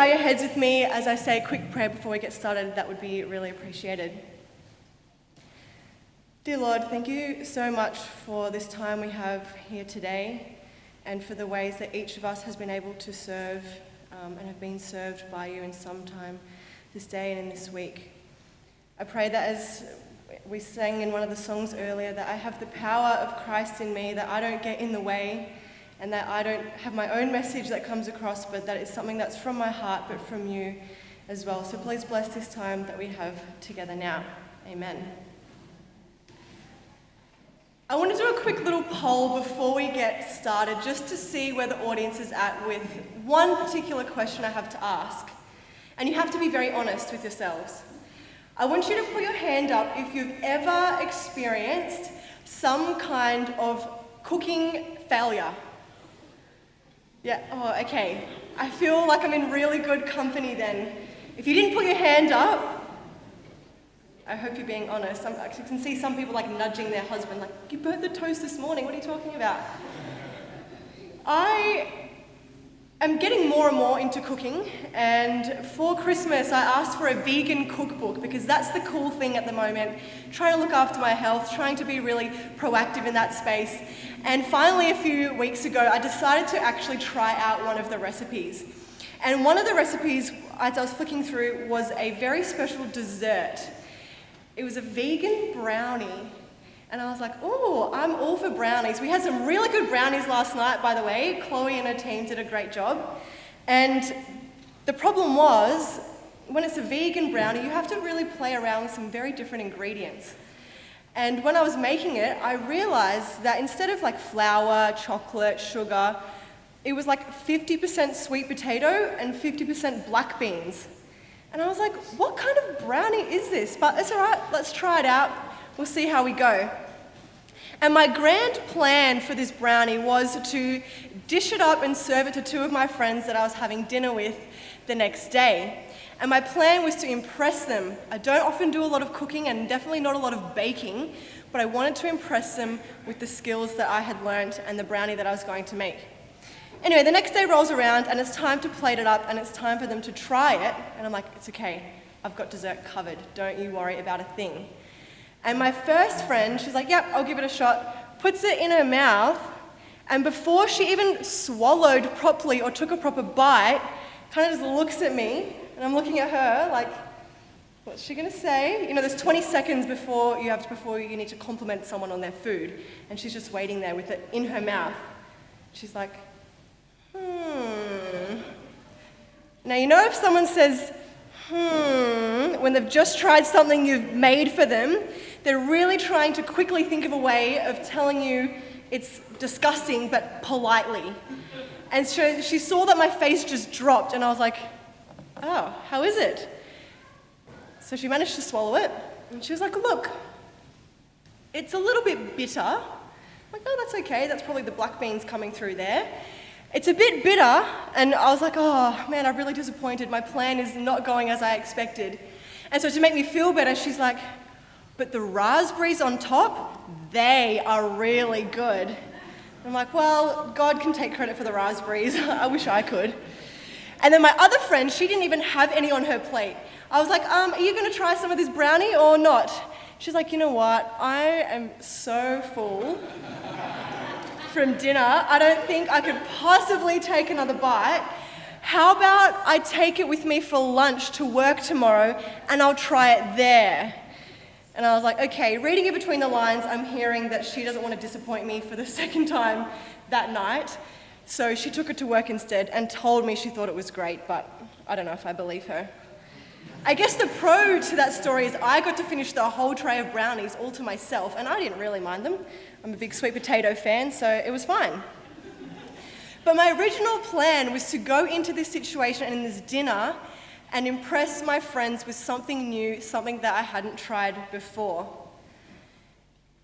bow your heads with me as I say a quick prayer before we get started, that would be really appreciated. Dear Lord, thank you so much for this time we have here today and for the ways that each of us has been able to serve and have been served by you in some time this day and in this week. I pray that as we sang in one of the songs earlier, that I have the power of Christ in me, that I don't get in the way and that I don't have my own message that comes across, but that it's something that's from my heart, but from you as well. So please bless this time that we have together now. Amen. I want to do a quick little poll before we get started, just to see where the audience is at with one particular question I have to ask. And you have to be very honest with yourselves. I want you to put your hand up if you've ever experienced some kind of cooking failure. Yeah, oh, okay. I feel like I'm in really good company then. If you didn't put your hand up, I hope you're being honest. I can see some people like nudging their husband, like, you burnt the toast this morning, what are you talking about? I am getting more and more into cooking, and for Christmas I asked for a vegan cookbook because that's the cool thing at the moment, trying to look after my health, trying to be really proactive in that space. And finally a few weeks ago I decided to actually try out one of the recipes. And one of the recipes, as I was flicking through, was a very special dessert. It was a vegan brownie, and I was like, oh, I'm all for brownies. We had some really good brownies last night, by the way. Chloe and her team did a great job. And the problem was, when it's a vegan brownie, you have to really play around with some very different ingredients. And when I was making it, I realized that instead of like flour, chocolate, sugar, it was like 50% sweet potato and 50% black beans. And I was like, what kind of brownie is this? But it's all right, let's try it out. We'll see how we go. And my grand plan for this brownie was to dish it up and serve it to two of my friends that I was having dinner with the next day. And my plan was to impress them. I don't often do a lot of cooking and definitely not a lot of baking, but I wanted to impress them with the skills that I had learned and the brownie that I was going to make. Anyway, the next day rolls around and it's time to plate it up and it's time for them to try it. And I'm like, it's okay, I've got dessert covered. Don't you worry about a thing. And my first friend, she's like, yep, I'll give it a shot, puts it in her mouth, and before she even swallowed properly or took a proper bite, kind of just looks at me, and I'm looking at her like, what's she gonna say? You know, there's 20 seconds before you need to compliment someone on their food, and she's just waiting there with it in her mouth. She's like, Now, you know if someone says, when they've just tried something you've made for them, they're really trying to quickly think of a way of telling you it's disgusting, but politely. And so she saw that my face just dropped, and I was like, oh, how is it? So she managed to swallow it, and she was like, look, it's a little bit bitter. I'm like, no, that's okay, that's probably the black beans coming through there. It's a bit bitter, and I was like, oh man, I'm really disappointed. My plan is not going as I expected. And so to make me feel better, she's like, but the raspberries on top, they are really good. And I'm like, well, God can take credit for the raspberries. I wish I could. And then my other friend, she didn't even have any on her plate. I was like, are you gonna try some of this brownie or not? She's like, you know what? I am so full from dinner, I don't think I could possibly take another bite. How about I take it with me for lunch to work tomorrow and I'll try it there? And I was like, okay, reading it between the lines, I'm hearing that she doesn't want to disappoint me for the second time that night. So she took it to work instead and told me she thought it was great, but I don't know if I believe her. I guess the pro to that story is I got to finish the whole tray of brownies all to myself, and I didn't really mind them. I'm a big sweet potato fan, so it was fine. But my original plan was to go into this situation and in this dinner and impress my friends with something new, something that I hadn't tried before.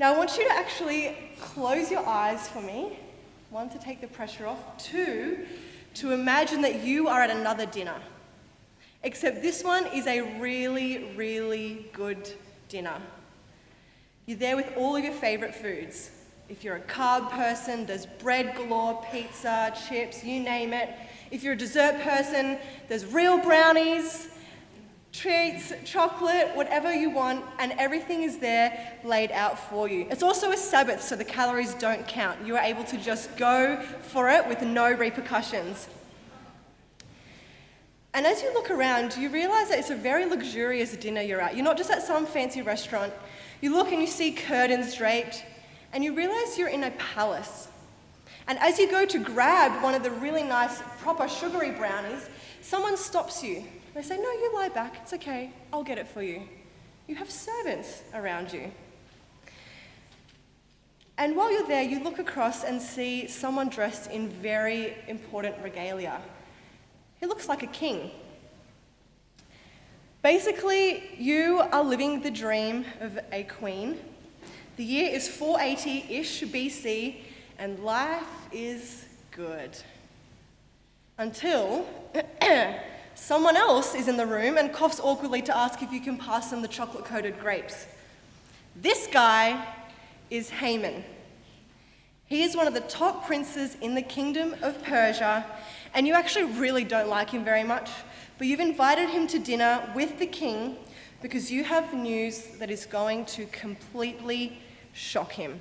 Now I want you to actually close your eyes for me. One, to take the pressure off. Two, to imagine that you are at another dinner. Except this one is a really, really good dinner. You're there with all of your favourite foods. If you're a carb person, there's bread galore, pizza, chips, you name it. If you're a dessert person, there's real brownies, treats, chocolate, whatever you want, and everything is there laid out for you. It's also a Sabbath, so the calories don't count. You are able to just go for it with no repercussions. And as you look around, you realize that it's a very luxurious dinner you're at. You're not just at some fancy restaurant. You look and you see curtains draped, and you realize you're in a palace. And as you go to grab one of the really nice, proper sugary brownies, someone stops you. They say, no, you lie back, it's okay, I'll get it for you. You have servants around you. And while you're there, you look across and see someone dressed in very important regalia. He looks like a king. Basically, you are living the dream of a queen. The year is 480-ish BC, and life is good. Until someone else is in the room and coughs awkwardly to ask if you can pass them the chocolate-coated grapes. This guy is Haman. He is one of the top princes in the kingdom of Persia, and you actually really don't like him very much, but you've invited him to dinner with the king because you have news that is going to completely shock him.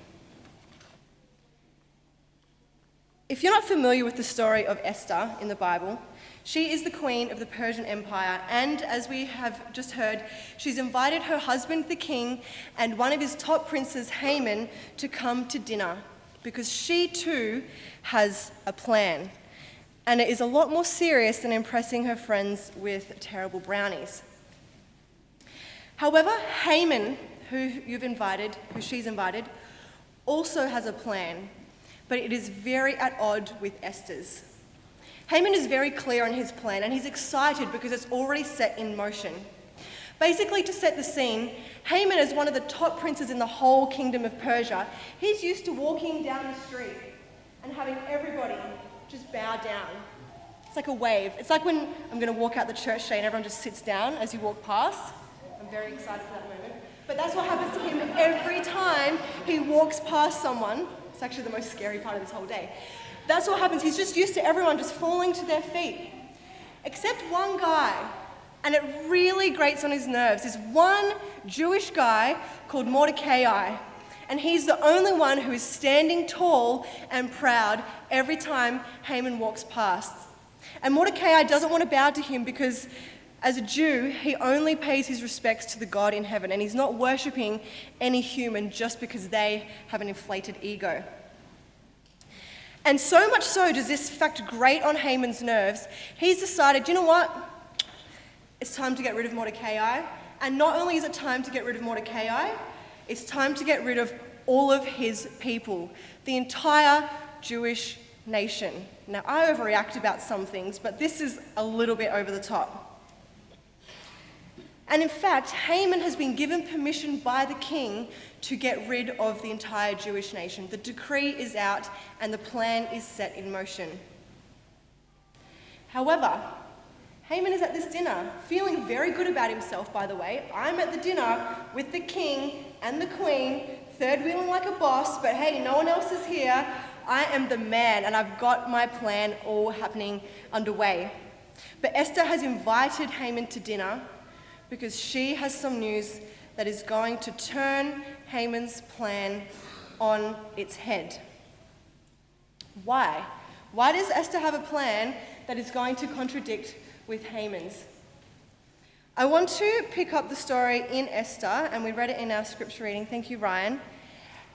If you're not familiar with the story of Esther in the Bible, she is the queen of the Persian Empire, and as we have just heard, she's invited her husband, the king, and one of his top princes, Haman, to come to dinner because she too has a plan. And it is a lot more serious than impressing her friends with terrible brownies. However, Haman, who she's invited, also has a plan, but it is very at odds with Esther's. Haman is very clear on his plan, and he's excited because it's already set in motion. Basically, to set the scene, Haman is one of the top princes in the whole kingdom of Persia. He's used to walking down the street and having everybody just bow down. It's like a wave. It's like when I'm going to walk out the church today and everyone just sits down as you walk past. I'm very excited for that moment. But that's what happens to him every time he walks past someone. It's actually the most scary part of this whole day. That's what happens. He's just used to everyone just falling to their feet. Except one guy, and it really grates on his nerves, is one Jewish guy called Mordecai. And he's the only one who is standing tall and proud every time Haman walks past. And Mordecai doesn't want to bow to him because as a Jew, he only pays his respects to the God in heaven, and he's not worshipping any human just because they have an inflated ego. And so much so does this fact grate on Haman's nerves, he's decided, you know what? It's time to get rid of Mordecai. And not only is it time to get rid of Mordecai, it's time to get rid of all of his people, the entire Jewish nation. Now, I overreact about some things, but this is a little bit over the top. And in fact, Haman has been given permission by the king to get rid of the entire Jewish nation. The decree is out and the plan is set in motion. However, Haman is at this dinner, feeling very good about himself, by the way. I'm at the dinner with the king and the queen, third wheeling like a boss, but hey, no one else is here. I am the man, and I've got my plan all happening underway. But Esther has invited Haman to dinner because she has some news that is going to turn Haman's plan on its head. Why? Why does Esther have a plan that is going to contradict with Haman's? I want to pick up the story in Esther, and we read it in our scripture reading. Thank you, Ryan.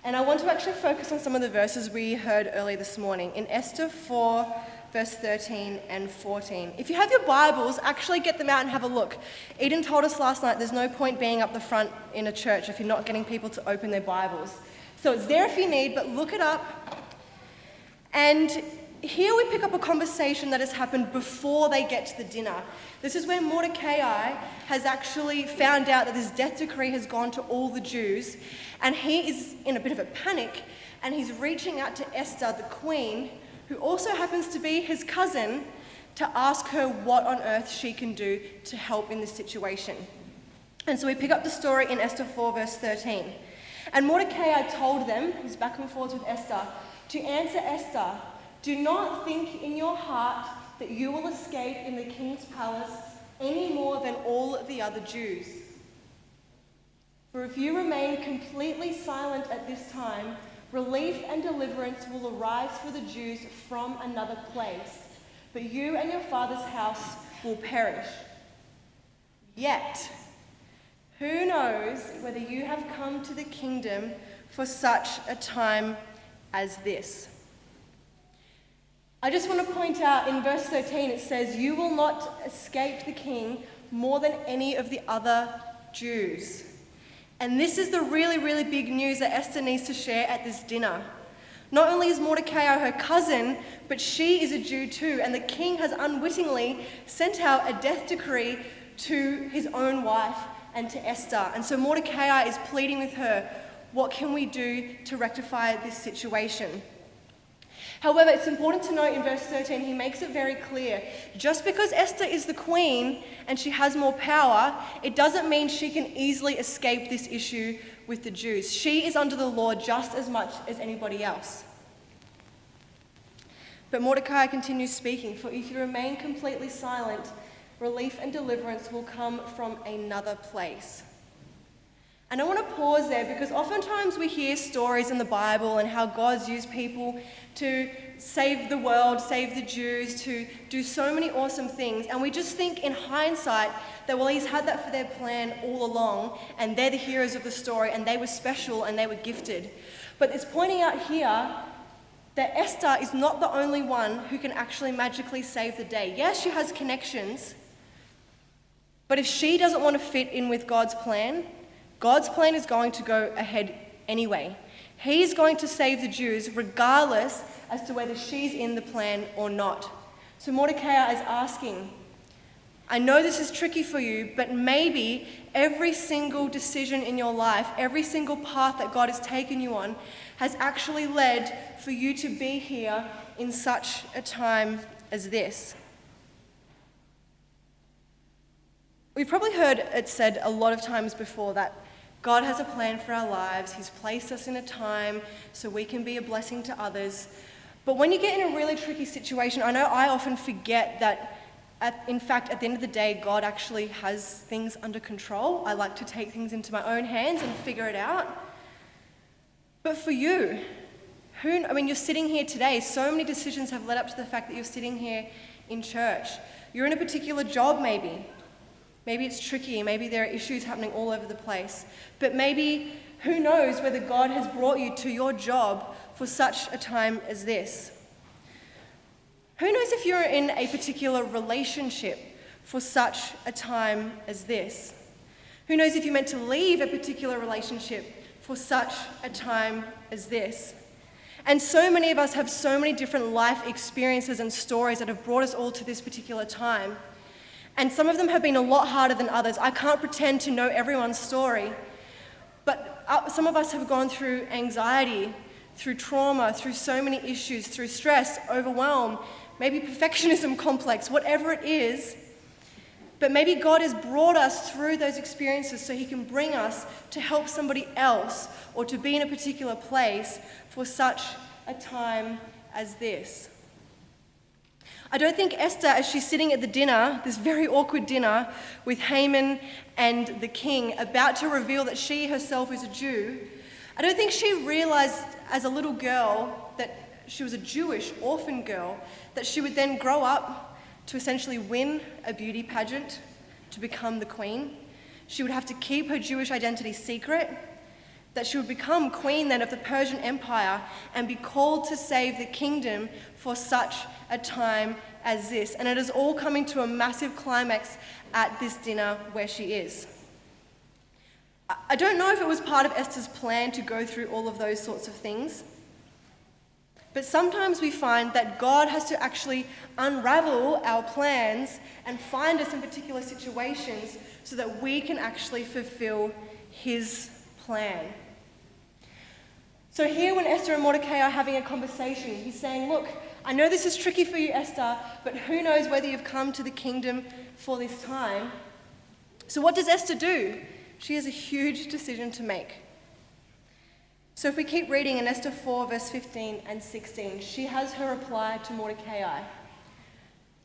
And I want to actually focus on some of the verses we heard earlier this morning in Esther 4, verse 13 and 14. If you have your Bibles, actually get them out and have a look. Eden told us last night there's no point being up the front in a church if you're not getting people to open their Bibles. So it's there if you need, but look it up. And here we pick up a conversation that has happened before they get to the dinner. This is where Mordecai has actually found out that this death decree has gone to all the Jews, and he is in a bit of a panic, and he's reaching out to Esther, the queen, who also happens to be his cousin, to ask her what on earth she can do to help in this situation. And so we pick up the story in Esther 4, verse 13. And Mordecai told them, he's back and forth with Esther, to answer Esther, "Do not think in your heart that you will escape in the king's palace any more than all the other Jews. For if you remain completely silent at this time, relief and deliverance will arise for the Jews from another place, but you and your father's house will perish. Yet, who knows whether you have come to the kingdom for such a time as this? I just want to point out in verse 13 it says, you will not escape the king more than any of the other Jews. And this is the really, really big news that Esther needs to share at this dinner. Not only is Mordecai her cousin, but she is a Jew too, and the king has unwittingly sent out a death decree to his own wife and to Esther. And so Mordecai is pleading with her, what can we do to rectify this situation? However, it's important to note in verse 13, he makes it very clear, just because Esther is the queen and she has more power, it doesn't mean she can easily escape this issue with the Jews. She is under the law just as much as anybody else. But Mordecai continues speaking, for if you remain completely silent, relief and deliverance will come from another place. And I want to pause there because oftentimes we hear stories in the Bible and how God's used people to save the world, save the Jews, to do so many awesome things. And we just think in hindsight that, well, he's had that for their plan all along and they're the heroes of the story and they were special and they were gifted. But it's pointing out here that Esther is not the only one who can actually magically save the day. Yes, she has connections, but if she doesn't want to fit in with God's plan is going to go ahead anyway. He's going to save the Jews regardless as to whether she's in the plan or not. So Mordecai is asking, I know this is tricky for you, but maybe every single decision in your life, every single path that God has taken you on has actually led for you to be here in such a time as this. We've probably heard it said a lot of times before that God has a plan for our lives. He's placed us in a time so we can be a blessing to others. But when you get in a really tricky situation, I know I often forget that, in fact, at the end of the day, God actually has things under control. I like to take things into my own hands and figure it out. But for you, you're sitting here today. So many decisions have led up to the fact that you're sitting here in church. You're in a particular job maybe. Maybe it's tricky, maybe there are issues happening all over the place. But maybe, who knows whether God has brought you to your job for such a time as this. Who knows if you're in a particular relationship for such a time as this? Who knows if you're meant to leave a particular relationship for such a time as this? And so many of us have so many different life experiences and stories that have brought us all to this particular time. And some of them have been a lot harder than others. I can't pretend to know everyone's story. But some of us have gone through anxiety, through trauma, through so many issues, through stress, overwhelm, maybe perfectionism complex, whatever it is. But maybe God has brought us through those experiences so he can bring us to help somebody else or to be in a particular place for such a time as this. I don't think Esther, as she's sitting at the dinner, this very awkward dinner with Haman and the king, about to reveal that she herself is a Jew, I don't think she realized as a little girl that she was a Jewish orphan girl, that she would then grow up to essentially win a beauty pageant to become the queen. She would have to keep her Jewish identity secret, that she would become queen then of the Persian Empire and be called to save the kingdom for such a time as this. And it is all coming to a massive climax at this dinner where she is. I don't know if it was part of Esther's plan to go through all of those sorts of things, but sometimes we find that God has to actually unravel our plans and find us in particular situations so that we can actually fulfill his plan. So here when Esther and Mordecai are having a conversation, he's saying, look, I know this is tricky for you, Esther, but who knows whether you've come to the kingdom for this time. So what does Esther do? She has a huge decision to make. So if we keep reading in Esther 4, verse 15 and 16, she has her reply to Mordecai.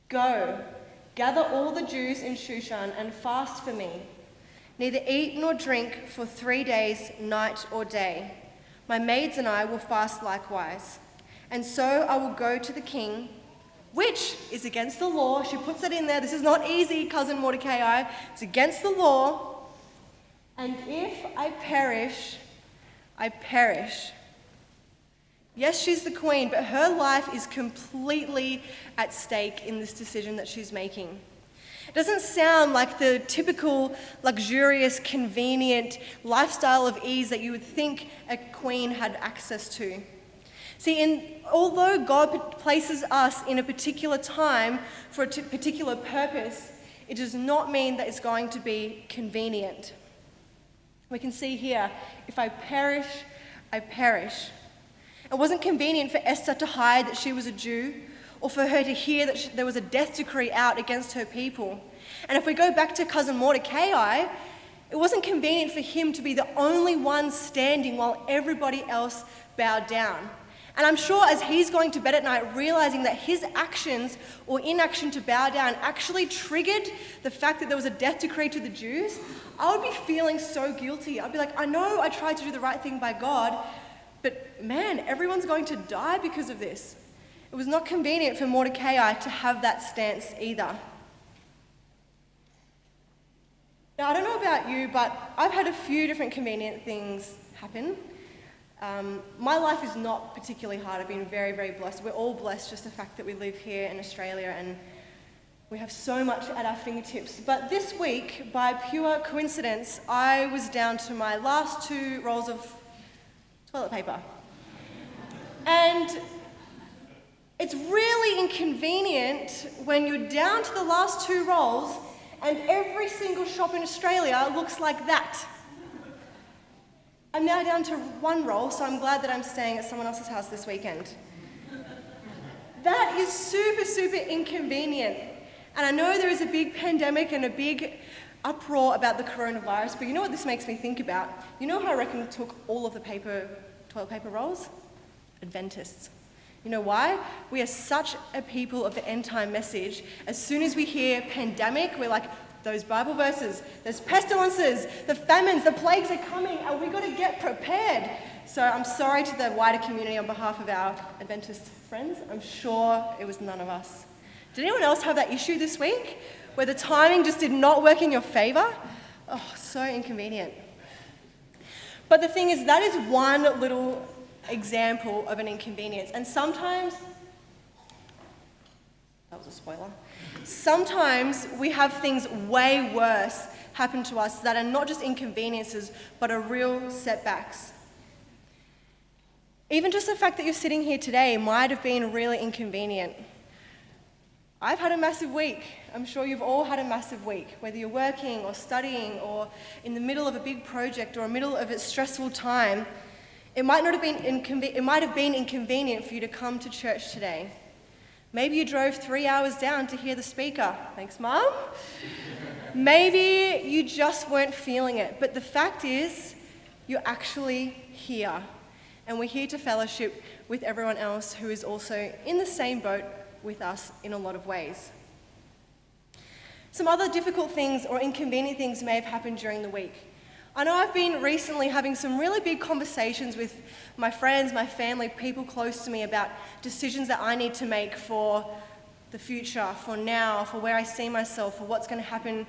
Go, gather all the Jews in Shushan and fast for me. Neither eat nor drink for 3 days, night or day. My maids and I will fast likewise. And so I will go to the king, which is against the law. She puts it in there. This is not easy, cousin Mordecai. It's against the law. And if I perish, I perish. Yes, she's the queen, but her life is completely at stake in this decision that she's making. It doesn't sound like the typical luxurious, convenient lifestyle of ease that you would think a queen had access to. See, although God places us in a particular time for a particular purpose, it does not mean that it's going to be convenient. We can see here, if I perish, I perish. It wasn't convenient for Esther to hide that she was a Jew, or for her to hear that there was a death decree out against her people. And if we go back to cousin Mordecai, it wasn't convenient for him to be the only one standing while everybody else bowed down. And I'm sure as he's going to bed at night, realizing that his actions or inaction to bow down actually triggered the fact that there was a death decree to the Jews, I would be feeling so guilty. I'd be like, I know I tried to do the right thing by God, but man, everyone's going to die because of this. It was not convenient for Mordecai to have that stance either. Now, I don't know about you, but I've had a few different convenient things happen. My life is not particularly hard. I've been very, very blessed. We're all blessed, just the fact that we live here in Australia and we have so much at our fingertips. But this week, by pure coincidence, I was down to my last 2 rolls of toilet paper. And it's really inconvenient when you're down to the last 2 rolls and every single shop in Australia looks like that. I'm now down to 1 roll, so I'm glad that I'm staying at someone else's house this weekend. That is super, super inconvenient. And I know there is a big pandemic and a big uproar about the coronavirus, but you know what this makes me think about? You know how I reckon took all of the toilet paper rolls? Adventists. You know why? We are such a people of the end time message. As soon as we hear pandemic, we're like, those Bible verses, there's pestilences, the famines, the plagues are coming, and we've got to get prepared. So I'm sorry to the wider community on behalf of our Adventist friends. I'm sure it was none of us. Did anyone else have that issue this week where the timing just did not work in your favor? Oh, so inconvenient. But the thing is, that is one little example of an inconvenience. And sometimes, that was a spoiler, sometimes we have things way worse happen to us that are not just inconveniences, but are real setbacks. Even just the fact that you're sitting here today might have been really inconvenient. I've had a massive week. I'm sure you've all had a massive week, whether you're working or studying or in the middle of a big project or in the middle of a stressful time. It might have been inconvenient for you to come to church today. Maybe you drove 3 hours down to hear the speaker. Thanks, Mom. Maybe you just weren't feeling it. But the fact is, you're actually here. And we're here to fellowship with everyone else who is also in the same boat with us in a lot of ways. Some other difficult things or inconvenient things may have happened during the week. I know I've been recently having some really big conversations with my friends, my family, people close to me about decisions that I need to make for the future, for now, for where I see myself, for what's going to happen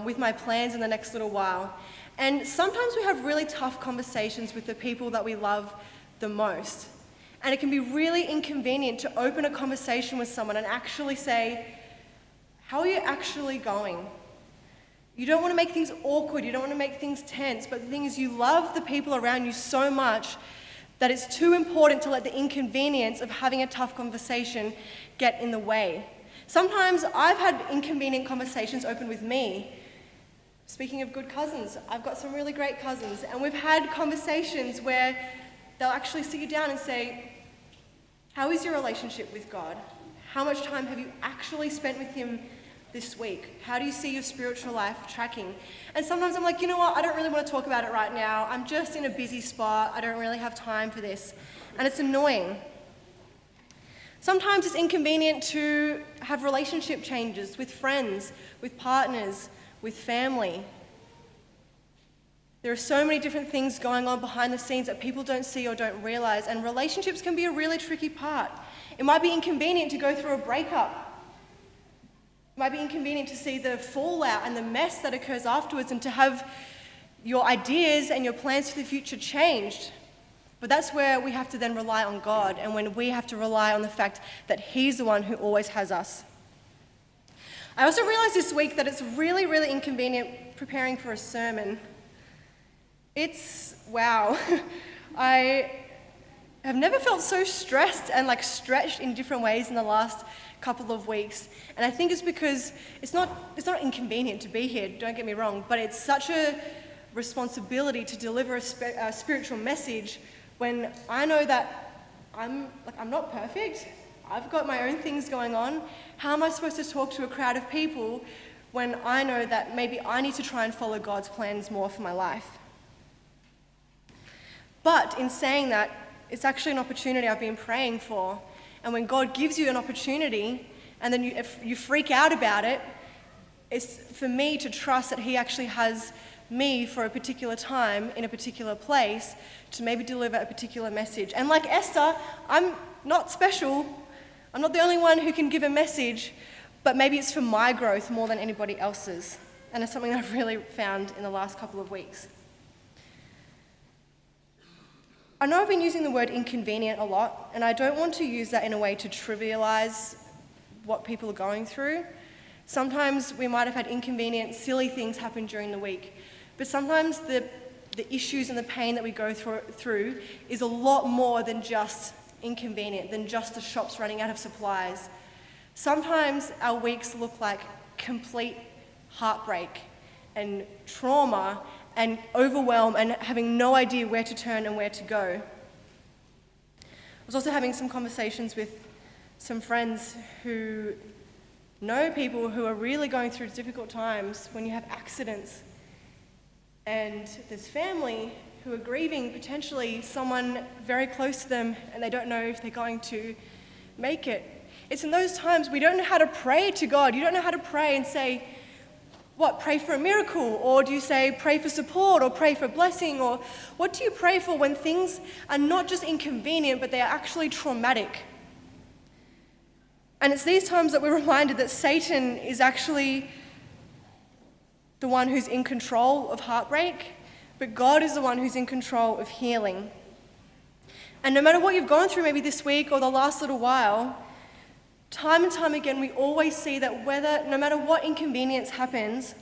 with my plans in the next little while. And sometimes we have really tough conversations with the people that we love the most. And it can be really inconvenient to open a conversation with someone and actually say, how are you actually going? You don't want to make things awkward, you don't want to make things tense, but the thing is you love the people around you so much that it's too important to let the inconvenience of having a tough conversation get in the way. Sometimes I've had inconvenient conversations open with me. Speaking of good cousins, I've got some really great cousins, and we've had conversations where they'll actually sit you down and say, how is your relationship with God? How much time have you actually spent with Him this week? How do you see your spiritual life tracking? And sometimes I'm like, you know what, I don't really want to talk about it right now. I'm just in a busy spot. I don't really have time for this. And it's annoying. Sometimes it's inconvenient to have relationship changes with friends, with partners, with family. There are so many different things going on behind the scenes that people don't see or don't realize, and relationships can be a really tricky part. It might be inconvenient to go through a breakup. It might be inconvenient to see the fallout and the mess that occurs afterwards and to have your ideas and your plans for the future changed. But that's where we have to then rely on God, and when we have to rely on the fact that He's the one who always has us. I also realized this week that it's really, really inconvenient preparing for a sermon. Wow. I have never felt so stressed and stretched in different ways in the last couple of weeks. And I think it's because it's not inconvenient to be here, don't get me wrong, but it's such a responsibility to deliver a spiritual message when I know that I'm not perfect. I've got my own things going on. How am I supposed to talk to a crowd of people when I know that maybe I need to try and follow God's plans more for my life? But in saying that, it's actually an opportunity I've been praying for. And when God gives you an opportunity and then if you freak out about it, it's for me to trust that He actually has me for a particular time in a particular place to maybe deliver a particular message. And like Esther, I'm not special. I'm not the only one who can give a message, but maybe it's for my growth more than anybody else's. And it's something I've really found in the last couple of weeks. I know I've been using the word inconvenient a lot, and I don't want to use that in a way to trivialize what people are going through. Sometimes we might have had inconvenient, silly things happen during the week, but sometimes the issues and the pain that we go through is a lot more than just inconvenient, than just the shops running out of supplies. Sometimes our weeks look like complete heartbreak and trauma and overwhelm and having no idea where to turn and where to go. I was also having some conversations with some friends who know people who are really going through difficult times when you have accidents. And there's family who are grieving potentially someone very close to them and they don't know if they're going to make it. It's in those times we don't know how to pray to God. You don't know how to pray and say, pray for a miracle? Or do you say pray for support or pray for blessing? Or what do you pray for when things are not just inconvenient, but they are actually traumatic? And it's these times that we're reminded that Satan is actually the one who's in control of heartbreak, but God is the one who's in control of healing. And no matter what you've gone through maybe this week or the last little while, time and time again, we always see that no matter what inconvenience happens,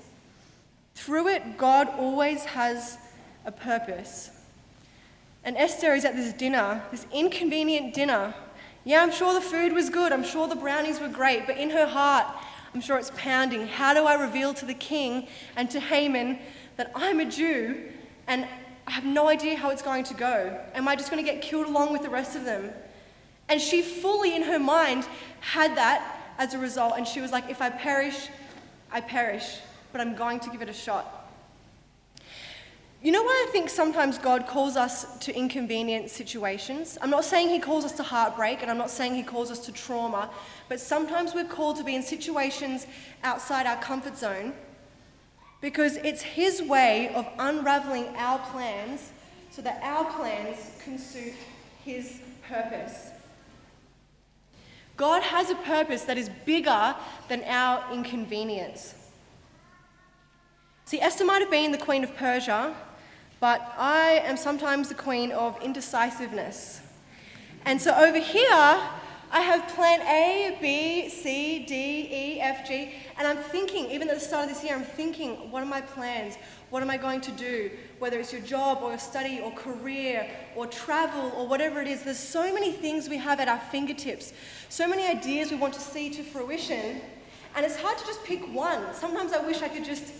through it, God always has a purpose. And Esther is at this dinner, this inconvenient dinner. Yeah, I'm sure the food was good. I'm sure the brownies were great. But in her heart, I'm sure it's pounding. How do I reveal to the king and to Haman that I'm a Jew and I have no idea how it's going to go? Am I just going to get killed along with the rest of them? And she fully, in her mind, had that as a result. And she was like, if I perish, I perish, but I'm going to give it a shot. You know why I think sometimes God calls us to inconvenient situations? I'm not saying He calls us to heartbreak, and I'm not saying He calls us to trauma, but sometimes we're called to be in situations outside our comfort zone because it's His way of unraveling our plans so that our plans can suit His purpose. God has a purpose that is bigger than our inconvenience. See, Esther might have been the queen of Persia, but I am sometimes the queen of indecisiveness. And so over here, I have plan A, B, C, D, E, F, G, and I'm thinking, even at the start of this year, I'm thinking, what are my plans? What am I going to do? Whether it's your job or your study or career or travel or whatever it is, there's so many things we have at our fingertips, so many ideas we want to see to fruition, and it's hard to just pick one. Sometimes I wish I could just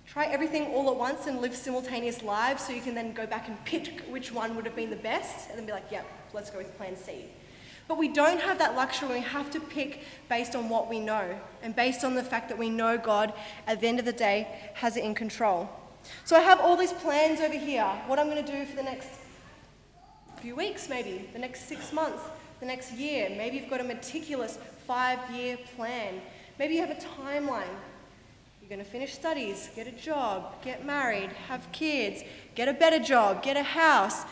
try everything all at once and live simultaneous lives so you can then go back and pick which one would have been the best and then be like, yep, let's go with plan C. But we don't have that luxury. We have to pick based on what we know and based on the fact that we know God, at the end of the day, has it in control. So I have all these plans over here, what I'm going to do for the next few weeks maybe, the next 6 months, the next year. Maybe you've got a meticulous 5-year plan. Maybe you have a timeline. You're going to finish studies, get a job, get married, have kids, get a better job, get a house,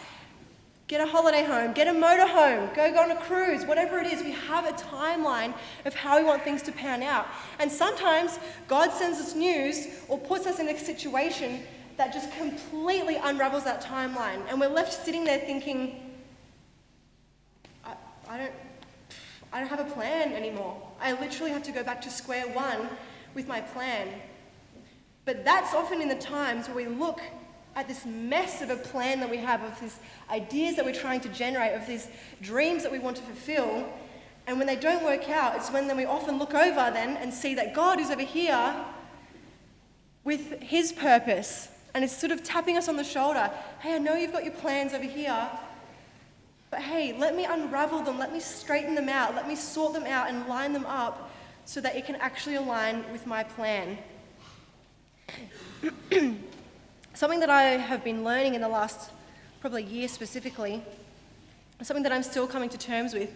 get a holiday home, get a motorhome, go on a cruise, whatever it is. We have a timeline of how we want things to pan out. And sometimes God sends us news or puts us in a situation that just completely unravels that timeline. And we're left sitting there thinking, I don't have a plan anymore. I literally have to go back to square one with my plan. But that's often in the times where we look at this mess of a plan that we have, of these ideas that we're trying to generate, of these dreams that we want to fulfill, and when they don't work out, it's when then we often look over then and see that God is over here with his purpose, and is sort of tapping us on the shoulder. Hey, I know you've got your plans over here, but hey, let me unravel them, let me straighten them out, let me sort them out and line them up so that it can actually align with my plan. Something that I have been learning in the last probably year specifically, something that I'm still coming to terms with,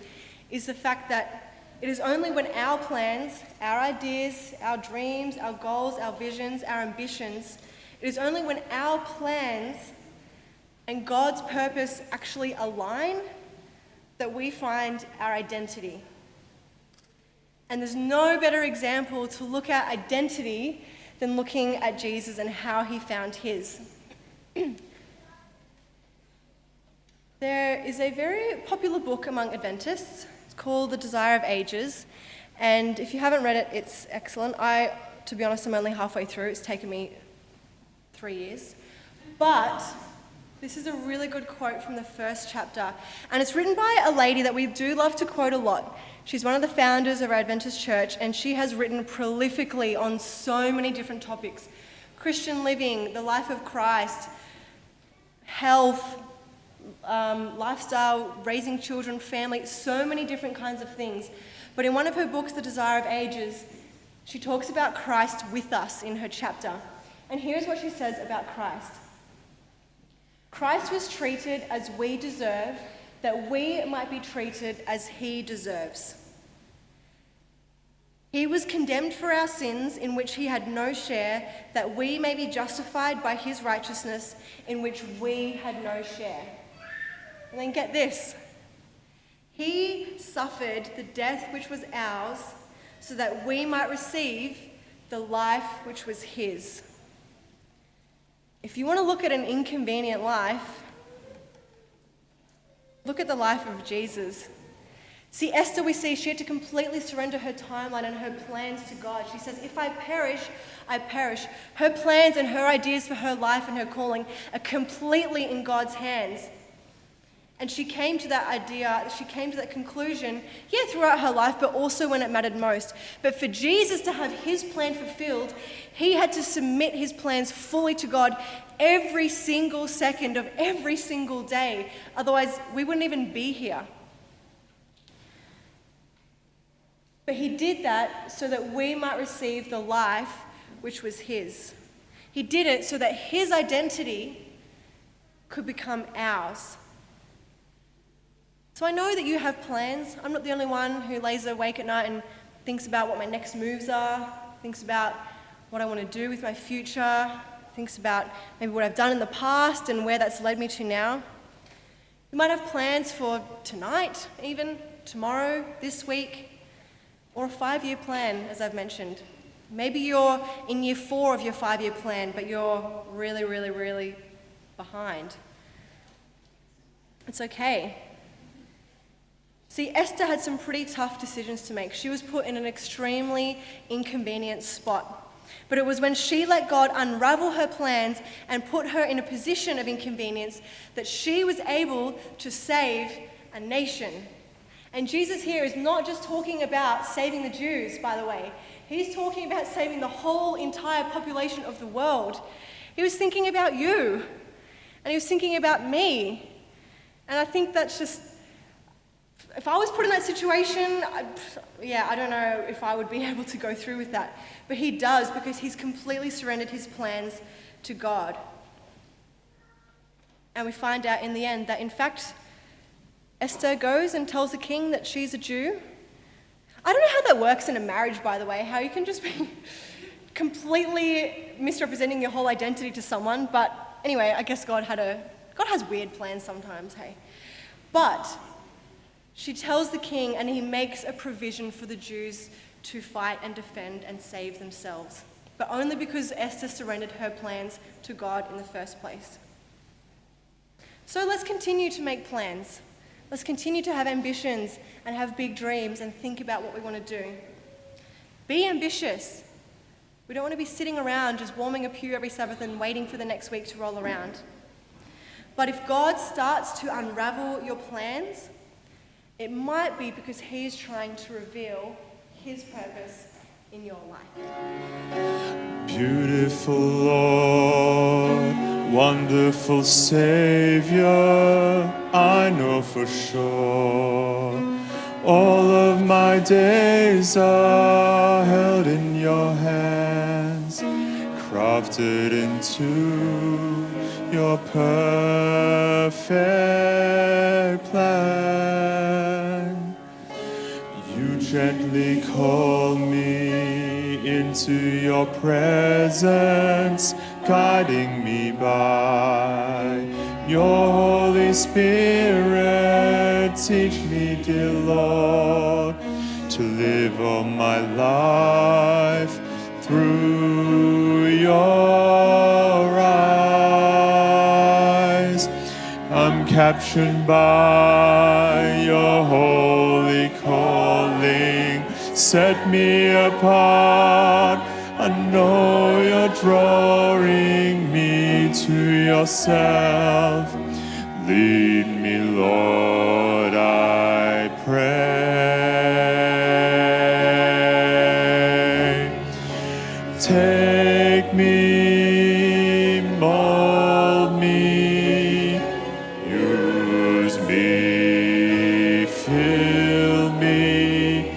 is the fact that it is only when our plans, our ideas, our dreams, our goals, our visions, our ambitions, it is only when our plans and God's purpose actually align that we find our identity. And there's no better example to look at identity than looking at Jesus and how he found his. There is a very popular book among Adventists. It's called The Desire of Ages. And if you haven't read it, it's excellent. To be honest, I'm only halfway through. It's taken me 3 years. But this is a really good quote from the first chapter. And it's written by a lady that we do love to quote a lot. She's one of the founders of our Adventist church, and she has written prolifically on so many different topics. Christian living, the life of Christ, health, lifestyle, raising children, family, so many different kinds of things. But in one of her books, The Desire of Ages, she talks about Christ with us in her chapter. And here's what she says about Christ. Christ was treated as we deserve, that we might be treated as he deserves. He was condemned for our sins in which he had no share, that we may be justified by his righteousness in which we had no share. And then get this. He suffered the death which was ours, so that we might receive the life which was his. If you want to look at an inconvenient life, look at the life of Jesus. See, Esther, we see she had to completely surrender her timeline and her plans to God. She says, if I perish, I perish. Her plans and her ideas for her life and her calling are completely in God's hands. And she came to that idea, she came to that conclusion, throughout her life, but also when it mattered most. But for Jesus to have his plan fulfilled, he had to submit his plans fully to God every single second of every single day. Otherwise, we wouldn't even be here. But he did that so that we might receive the life which was his. He did it so that his identity could become ours. So I know that you have plans. I'm not the only one who lays awake at night and thinks about what my next moves are, thinks about what I want to do with my future, thinks about maybe what I've done in the past and where that's led me to now. You might have plans for tonight, even tomorrow, this week, or a 5-year plan, as I've mentioned. Maybe you're in year 4 of your 5-year plan, but you're really, really, really behind. It's okay. See, Esther had some pretty tough decisions to make. She was put in an extremely inconvenient spot. But it was when she let God unravel her plans and put her in a position of inconvenience that she was able to save a nation. And Jesus here is not just talking about saving the Jews, by the way. He's talking about saving the whole entire population of the world. He was thinking about you, and he was thinking about me. And I think that's just, if I was put in that situation, I don't know if I would be able to go through with that. But he does, because he's completely surrendered his plans to God. And we find out in the end that, in fact, Esther goes and tells the king that she's a Jew. I don't know how that works in a marriage, by the way, how you can just be completely misrepresenting your whole identity to someone. But anyway, I guess God has weird plans sometimes, hey. But she tells the king, and he makes a provision for the Jews to fight and defend and save themselves, but only because Esther surrendered her plans to God in the first place. So let's continue to make plans. Let's continue to have ambitions and have big dreams and think about what we want to do. Be ambitious. We don't want to be sitting around just warming a pew every Sabbath and waiting for the next week to roll around. But if God starts to unravel your plans, it might be because he is trying to reveal his purpose in your life. Beautiful Lord, wonderful Savior, I know for sure all of my days are held in your hands, crafted into your perfect plan. You gently call me into your presence, guiding me by your Holy Spirit. Teach me, dear Lord, to live all my life through your eyes. I'm captured by your holy calling. Set me apart. I know you're drawing me to yourself. Lead me, Lord, I pray. Take me, mold me, use me, fill me.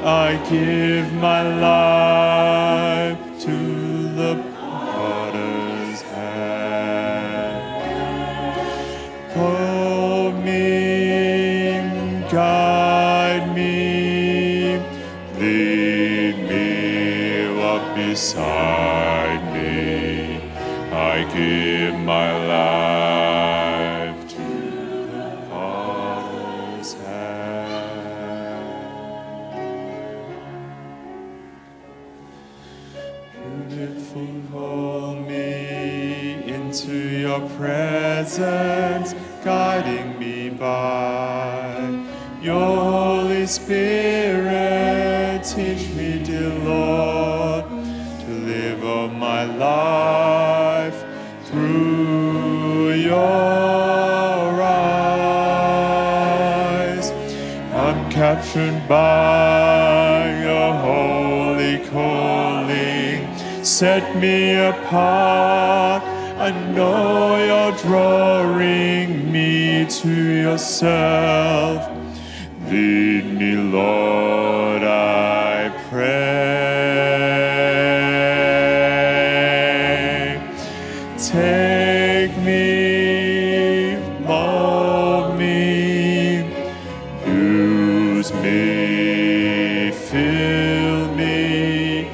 I give my life to the potter's hand. Hold me, guide me, lead me, walk beside me. I give my life to the potter's hand. Beautiful, call me into your presence, guiding me by your Holy Spirit. Teach me, dear Lord, to live all my life through your eyes. I'm captured by your holy calling. Set me apart. I know you're drawing me to yourself. Lead me, Lord, I pray. Take me, mold me, use me, fill me.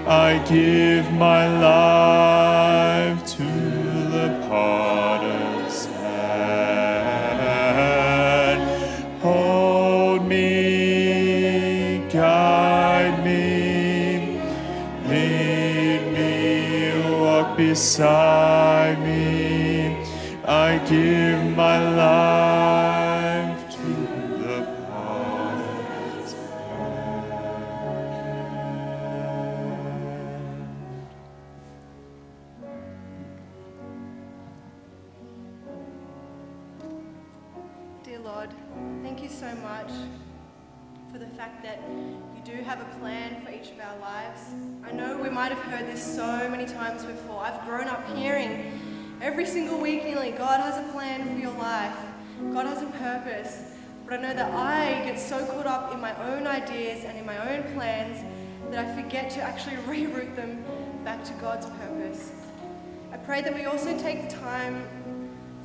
I give my life to the potter's hand. Hold me, guide me, lead me, walk beside me. I give my life to the potter's Dear Lord, thank you so much for the fact that you do have a plan for each of our lives. I know we might have heard this so many times before. I've grown up hearing every single week nearly, God has a plan for your life. God has a purpose. But I know that I get so caught up in my own ideas and in my own plans that I forget to actually reroute them back to God's purpose. I pray that we also take the time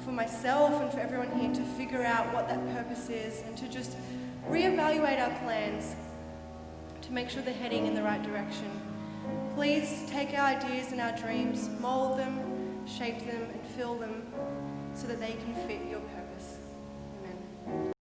for myself and for everyone here to figure out what that purpose is and to just reevaluate our plans to make sure they're heading in the right direction. Please take our ideas and our dreams, mold them, shape them, and fill them so that they can fit your purpose. Amen.